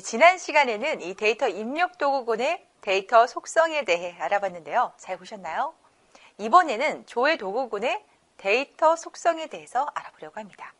지난 시간에는 이 데이터 입력 도구군의 데이터 속성에 대해 알아봤는데요. 잘 보셨나요? 이번에는 조회 도구군의 데이터 속성에 대해서 알아보려고 합니다.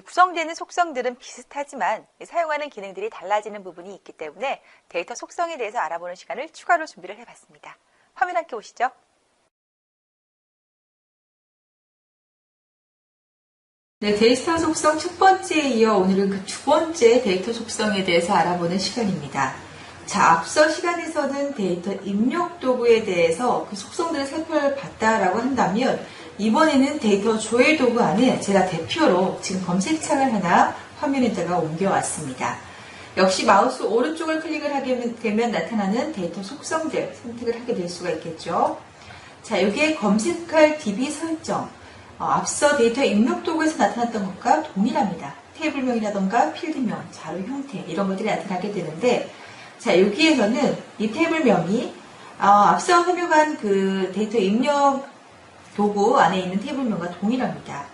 구성되는 속성들은 비슷하지만 사용하는 기능들이 달라지는 부분이 있기 때문에 데이터 속성에 대해서 알아보는 시간을 추가로 준비를 해봤습니다. 화면 함께 보시죠. 네, 데이터 속성 첫 번째에 이어 오늘은 그 두 번째 데이터 속성에 대해서 알아보는 시간입니다. 자, 앞서 시간에서는 데이터 입력 도구에 대해서 그 속성들을 살펴봤다라고 한다면 이번에는 데이터 조회 도구 안에 제가 대표로 지금 검색창을 하나 화면에다가 옮겨왔습니다. 역시 마우스 오른쪽을 클릭을 하게 되면 나타나는 데이터 속성들 선택을 하게 될 수가 있겠죠. 자, 여기에 검색할 DB 설정. 앞서 데이터 입력 도구에서 나타났던 것과 동일합니다. 테이블명이라던가 필드명, 자료 형태 이런 것들이 나타나게 되는데 자, 여기에서는 이 테이블명이 앞서 설명한 그 데이터 입력 도구 안에 있는 테이블명과 동일합니다.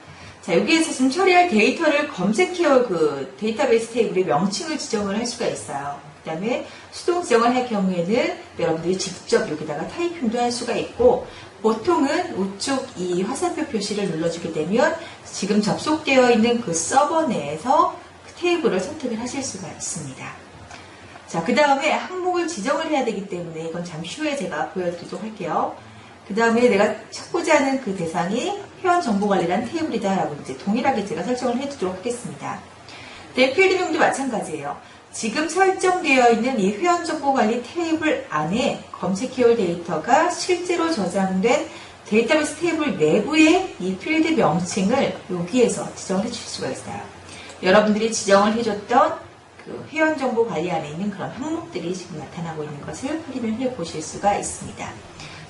자, 여기에서 지금 처리할 데이터를 검색해올 그 데이터베이스 테이블의 명칭을 지정을 할 수가 있어요. 그 다음에 수동 지정을 할 경우에는 여러분들이 직접 여기다가 타이핑도 할 수가 있고 보통은 우측 이 화살표 표시를 눌러주게 되면 지금 접속되어 있는 그 서버 내에서 그 테이블을 선택을 하실 수가 있습니다. 자, 그 다음에 항목을 지정을 해야 되기 때문에 이건 잠시 후에 제가 보여드리도록 할게요. 그 다음에 내가 찾고자 하는 그 대상이 회원정보관리라는 테이블이다 라고 이제 동일하게 제가 설정을 해두도록 하겠습니다. 네, 필드명도 마찬가지예요. 지금 설정되어 있는 이 회원정보관리 테이블 안에 검색해올 데이터가 실제로 저장된 데이터베이스 테이블 내부의 이 필드 명칭을 여기에서 지정을 해주실 수가 있어요. 여러분들이 지정을 해줬던 그 회원정보관리 안에 있는 그런 항목들이 지금 나타나고 있는 것을 확인을 해 보실 수가 있습니다.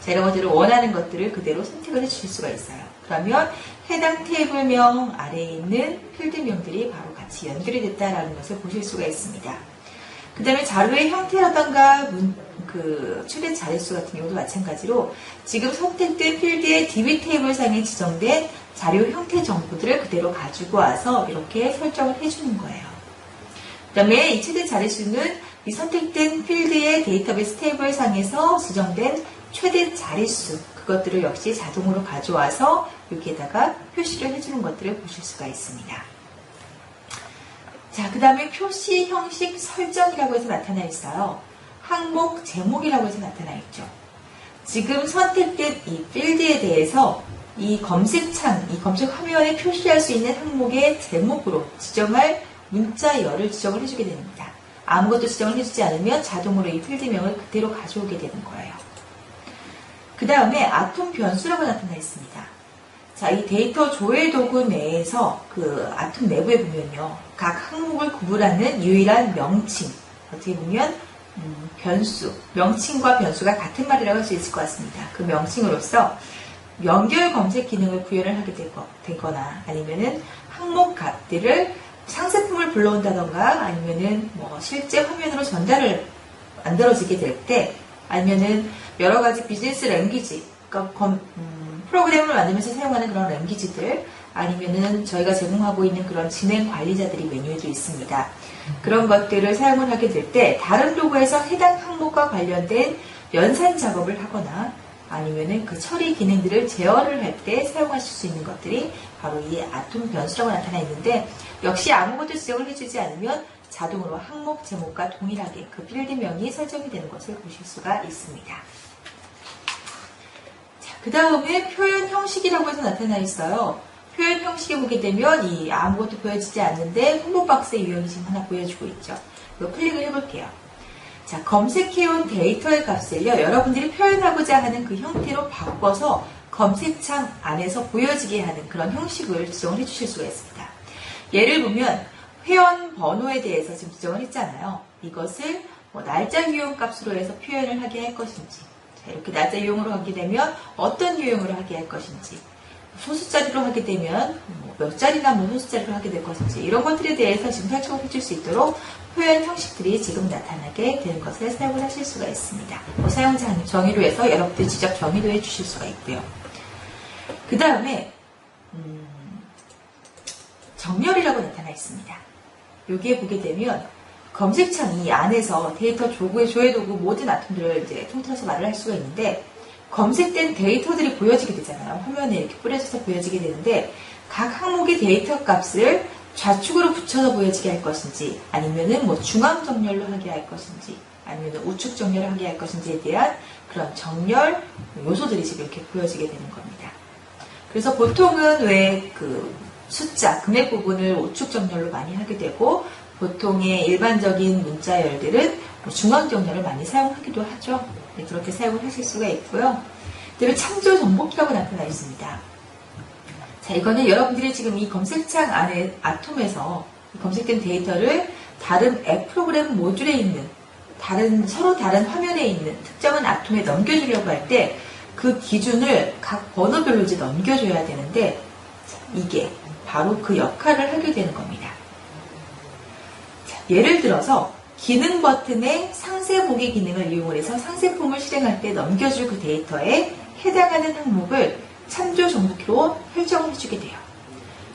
자, 이런 것들을 원하는 것들을 그대로 선택을 해주실 수가 있어요. 그러면 해당 테이블명 아래에 있는 필드명들이 바로 같이 연결이 됐다는 것을 보실 수가 있습니다. 그 다음에 자료의 형태라던가 최대 자릿수 같은 경우도 마찬가지로 지금 선택된 필드의 DB 테이블 상에 지정된 자료 형태 정보들을 그대로 가지고 와서 이렇게 설정을 해주는 거예요. 그 다음에 이 최대 자릿수는 이 선택된 필드의 데이터베이스 테이블 상에서 지정된 최대 자릿수 그것들을 역시 자동으로 가져와서 여기에다가 표시를 해주는 것들을 보실 수가 있습니다. 자, 그 다음에 표시 형식 설정이라고 해서 나타나 있어요. 항목 제목이라고 해서 나타나 있죠. 지금 선택된 이 필드에 대해서 이 검색창, 이 검색 화면에 표시할 수 있는 항목의 제목으로 지정할 문자열을 지정을 해주게 됩니다. 아무것도 지정을 해주지 않으면 자동으로 이 필드명을 그대로 가져오게 되는 거예요. 그 다음에 아톰 변수라고 나타나 있습니다. 자, 이 데이터 조회 도구 내에서 그 아톰 내부에 보면요. 각 항목을 구분하는 유일한 명칭. 어떻게 보면 변수, 명칭과 변수가 같은 말이라고 할 수 있을 것 같습니다. 그 명칭으로서 연결 검색 기능을 구현을 하게 되거나 아니면은 항목 값들을 상세품을 불러온다던가 아니면은 실제 화면으로 전달을 만들어지게 될 때 아니면은 여러 가지 비즈니스 랭귀지, 그러니까 프로그램을 만들면서 사용하는 그런 랭귀지들 아니면은 저희가 제공하고 있는 그런 진행 관리자들이 메뉴에도 있습니다. 그런 것들을 사용을 하게 될 때 다른 도구에서 해당 항목과 관련된 연산 작업을 하거나 아니면은 그 처리 기능들을 제어를 할 때 사용하실 수 있는 것들이 바로 이 아톰 변수라고 나타나 있는데 역시 아무것도 지정을 해주지 않으면 자동으로 항목 제목과 동일하게 그 필드명이 설정이 되는 것을 보실 수가 있습니다. 그 다음에 표현 형식이라고 해서 나타나 있어요. 표현 형식에 보게 되면 이 아무것도 보여지지 않는데 홍보 박스의 유형이 지금 하나 보여주고 있죠. 이거 클릭을 해볼게요. 자, 검색해온 데이터의 값을요, 여러분들이 표현하고자 하는 그 형태로 바꿔서 검색창 안에서 보여지게 하는 그런 형식을 지정을 해주실 수가 있습니다. 예를 보면 회원 번호에 대해서 지금 지정을 했잖아요. 이것을 날짜 유형 값으로 해서 표현을 하게 할 것인지, 자, 이렇게 날짜 유형으로 하게 되면 어떤 유형으로 하게 할 것인지, 소수자리로 하게 되면 몇 자리나 소수자리로 하게 될 것인지 이런 것들에 대해서 지금 설정을 해줄 수 있도록 표현 형식들이 지금 나타나게 되는 것을 사용을 하실 수가 있습니다. 사용자 정의로 해서 여러분들이 직접 정의도 해주실 수가 있고요. 그 다음에 정렬이라고 나타나 있습니다. 여기에 보게 되면 검색창이 안에서 데이터 조회도구 모든 아톰들을 이제 통틀어서 말을 할 수가 있는데, 검색된 데이터들이 보여지게 되잖아요. 화면에 이렇게 뿌려져서 보여지게 되는데, 각 항목의 데이터 값을 좌측으로 붙여서 보여지게 할 것인지, 아니면은 뭐 중앙 정렬로 하게 할 것인지, 아니면 우측 정렬을 하게 할 것인지에 대한 그런 정렬 요소들이 지금 이렇게 보여지게 되는 겁니다. 그래서 보통은 왜 그 숫자, 금액 부분을 우측 정렬로 많이 하게 되고, 보통의 일반적인 문자열들은 중앙 정렬을 많이 사용하기도 하죠. 네, 그렇게 사용을 하실 수가 있고요. 그대로 창조 정복키라고 나타나 있습니다. 자, 이거는 여러분들이 지금 이 검색창 안에 아톰에서 검색된 데이터를 다른 앱 프로그램 모듈에 있는 서로 다른 화면에 있는 특정한 아톰에 넘겨주려고 할 때 그 기준을 각 번호별로 이제 넘겨줘야 되는데, 이게 바로 그 역할을 하게 되는 겁니다. 자, 예를 들어서 기능 버튼의 상세 보기 기능을 이용해서 상세폼을 실행할 때 넘겨줄 그 데이터에 해당하는 항목을 참조 정복키로 설정을 해주게 돼요.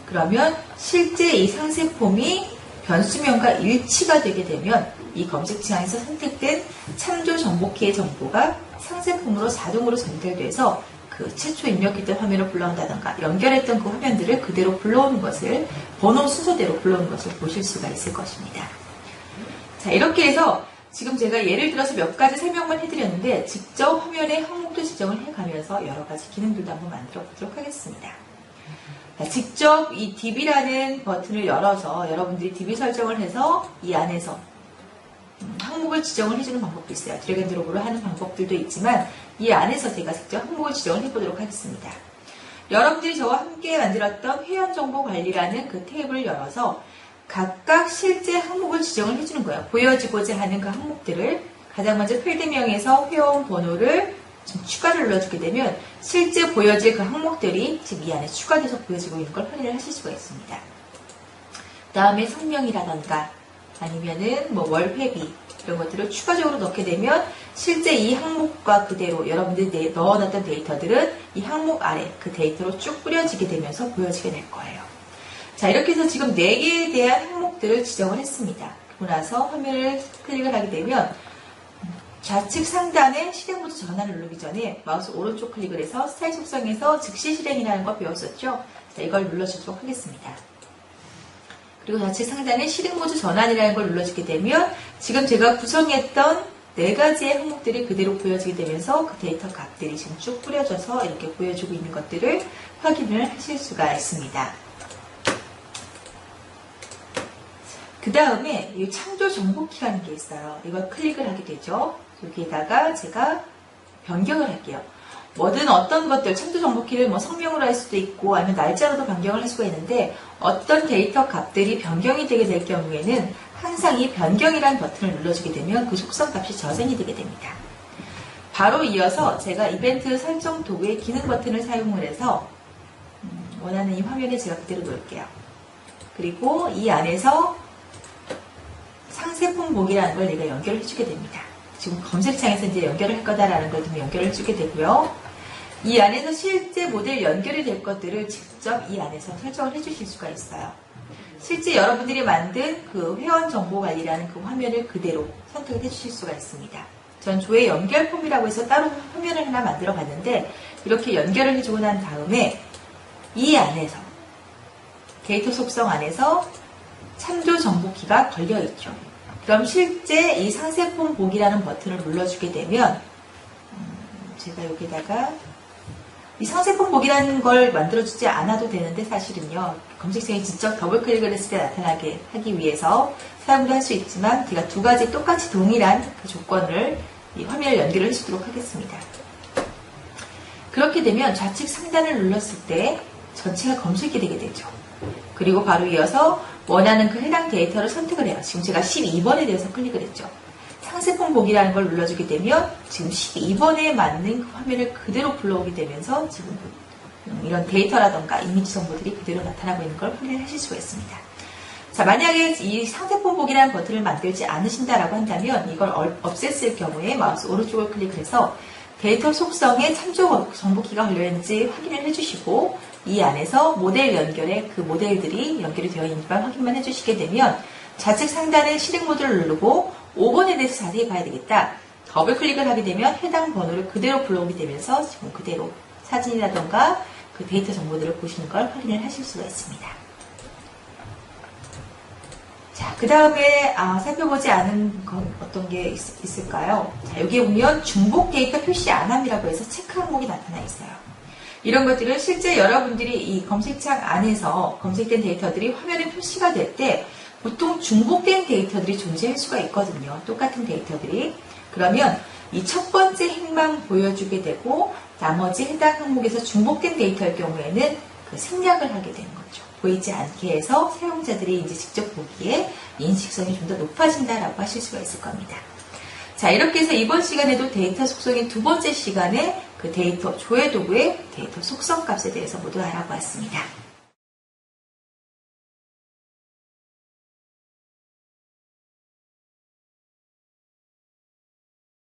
그러면 실제 이 상세폼이 변수명과 일치가 되게 되면 이 검색창에서 선택된 참조 정복키의 정보가 상세폼으로 자동으로 전달돼서 그 최초 입력했던 화면을 불러온다던가 연결했던 그 화면들을 그대로 불러오는 것을, 번호 순서대로 불러오는 것을 보실 수가 있을 것입니다. 자, 이렇게 해서 지금 제가 예를 들어서 몇 가지 설명만 해드렸는데, 직접 화면에 항목도 지정을 해가면서 여러 가지 기능들도 한번 만들어 보도록 하겠습니다. 자, 직접 이 DB라는 버튼을 열어서 여러분들이 DB 설정을 해서 이 안에서 항목을 지정을 해주는 방법도 있어요. 드래그 앤 드롭으로 하는 방법들도 있지만, 이 안에서 제가 직접 항목을 지정을 해보도록 하겠습니다. 여러분들이 저와 함께 만들었던 회원정보관리라는 그 탭을 열어서 각각 실제 항목을 지정을 해주는 거예요. 보여지고자 하는 그 항목들을 가장 먼저 필드명에서 회원 번호를 좀 추가를 눌러주게 되면 실제 보여질 그 항목들이 지금 이 안에 추가돼서 보여지고 있는 걸 확인을 하실 수가 있습니다. 다음에 성명이라던가 아니면은 뭐 월회비 이런 것들을 추가적으로 넣게 되면 실제 이 항목과 그대로 여러분들이 넣어놨던 데이터들은 이 항목 아래 그 데이터로 쭉 뿌려지게 되면서 보여지게 될 거예요. 자, 이렇게 해서 지금 4개에 대한 항목들을 지정을 했습니다. 그리고 나서 화면을 클릭을 하게 되면 좌측 상단에 실행 모드 전환을 누르기 전에 마우스 오른쪽 클릭을 해서 스타일 속성에서 즉시 실행이라는 거 배웠었죠? 자, 이걸 눌러주도록 하겠습니다. 그리고 좌측 상단에 실행 모드 전환이라는 걸 눌러주게 되면 지금 제가 구성했던 4가지의 항목들이 그대로 보여지게 되면서 그 데이터 값들이 지금 쭉 뿌려져서 이렇게 보여주고 있는 것들을 확인을 하실 수가 있습니다. 그 다음에 이 창조 정복키라는 게 있어요. 이걸 클릭을 하게 되죠. 여기에다가 제가 변경을 할게요. 뭐든 어떤 것들, 창조 정복키를 뭐 성명으로 할 수도 있고 아니면 날짜로도 변경을 할 수가 있는데, 어떤 데이터 값들이 변경이 되게 될 경우에는 항상 이 변경이라는 버튼을 눌러주게 되면 그 속성 값이 저장이 되게 됩니다. 바로 이어서 제가 이벤트 설정 도구의 기능 버튼을 사용을 해서 원하는 이 화면에 제가 그대로 놓을게요. 그리고 이 안에서 상세폼 보기라는 걸 내가 연결을 해주게 됩니다. 지금 검색창에서 이제 연결을 할 거다라는 걸 연결을 해주게 되고요. 이 안에서 실제 모델 연결이 될 것들을 직접 이 안에서 설정을 해주실 수가 있어요. 실제 여러분들이 만든 그 회원 정보 관리라는 그 화면을 그대로 선택을 해주실 수가 있습니다. 전 조회 연결 폼이라고 해서 따로 화면을 하나 만들어 봤는데, 이렇게 연결을 해주고 난 다음에 이 안에서 데이터 속성 안에서 참조 정복키가 걸려 있죠. 그럼 실제 이 상세폼 보기라는 버튼을 눌러주게 되면 제가 여기다가 이 상세폼 보기라는 걸 만들어주지 않아도 되는데, 사실은요 검색창에 직접 더블 클릭을 했을 때 나타나게 하기 위해서 사용도 할 수 있지만, 제가 2가지 똑같이 동일한 그 조건을 이 화면을 연결을 해주도록 하겠습니다. 그렇게 되면 좌측 상단을 눌렀을 때 전체가 검색이 되게 되죠. 그리고 바로 이어서 원하는 그 해당 데이터를 선택을 해요. 지금 제가 12번에 대해서 클릭을 했죠. 상세폼 보기라는 걸 눌러주게 되면 지금 12번에 맞는 그 화면을 그대로 불러오게 되면서 지금 이런 데이터라던가 이미지 정보들이 그대로 나타나고 있는 걸 확인하실 수가 있습니다. 자, 만약에 이 상세폼 보기라는 버튼을 만들지 않으신다라고 한다면 이걸 없앴을 경우에 마우스 오른쪽을 클릭해서 데이터 속성에 참조 정복키가 걸려있는지 확인을 해주시고, 이 안에서 모델 연결에 그 모델들이 연결이 되어 있는지 확인만 해주시게 되면 좌측 상단의 실행 모드를 누르고 5번에 대해서 자세히 봐야 되겠다. 더블 클릭을 하게 되면 해당 번호를 그대로 불러오게 되면서 지금 그대로 사진이라던가 그 데이터 정보들을 보시는 걸 확인을 하실 수가 있습니다. 자, 그 다음에 살펴보지 않은 건 어떤 게 있을까요? 자, 여기에 보면 중복 데이터 표시 안함이라고 해서 체크 항목이 나타나 있어요. 이런 것들은 실제 여러분들이 이 검색창 안에서 검색된 데이터들이 화면에 표시가 될 때 보통 중복된 데이터들이 존재할 수가 있거든요. 똑같은 데이터들이. 그러면 이 첫 번째 행만 보여주게 되고 나머지 해당 항목에서 중복된 데이터일 경우에는 그 생략을 하게 되는 거죠. 보이지 않게 해서 사용자들이 이제 직접 보기에 인식성이 좀 더 높아진다라고 하실 수가 있을 겁니다. 자, 이렇게 해서 이번 시간에도 데이터 속성의 두 번째 시간에 그 데이터 조회 도구의 데이터 속성 값에 대해서 모두 알아보았습니다.